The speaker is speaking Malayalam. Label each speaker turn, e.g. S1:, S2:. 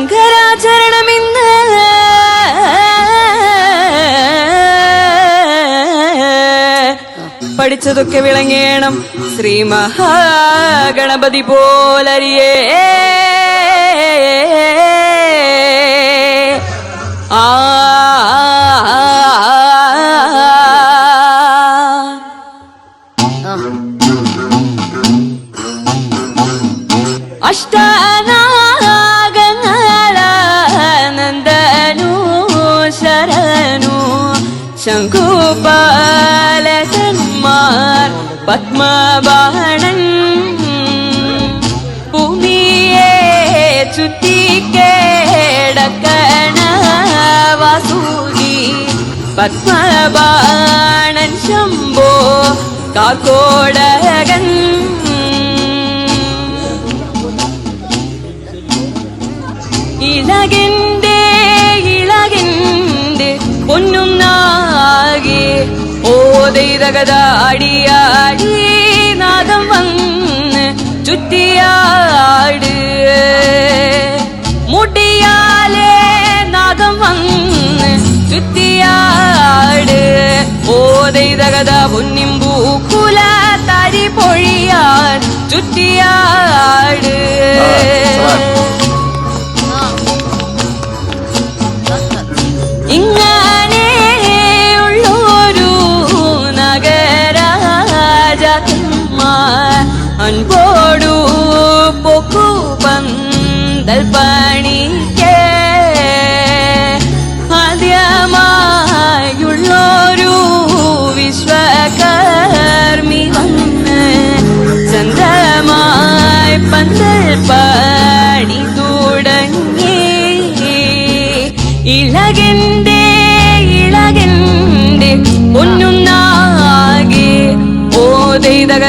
S1: ശങ്കരാചരണമിന്ന് പഠിച്ചതൊക്കെ വിളങ്ങേണം ശ്രീ മഹാഗണപതി പോലരിയേ അഷ്ടാനാഗങ്ങളാനന്ദനു ശരണു ശംഖുപാലകന്മാർ പത്മബാണൻ ഭൂമിയെ ചുറ്റിക്കേടക്കണ വാസുകി പത്മബാണൻ ശംഭോ കാക്കോടകൻ ഇളകിന്റെ പൊന്നും നാകെ ഓതൈതകതാടിയാടി നാദം വന്ന് ചുറ്റിയാട് മുടിയാലേ നാദം വന്ന് ചുറ്റിയാട് ഓതൈതകത പൊന്നിമ്പൂക്കുല തരി പൊഴിയാൻ ചുറ്റിയാട് ഇങ്ങനെയുള്ളൊരു നഗരാജാക്കന്മാർ അൻപോടു പൊക്കു പന്തൽ പണിക്ക് ആദ്യമായുള്ളൊരു വിശ്വകർമ്മി വന്ന് ചന്ദ്രമായി പന്തൽ പണി തുടങ്ങി ഇളകിന്റെ പൊന്നും നാകെ ഓതൈതകതാടിയാടി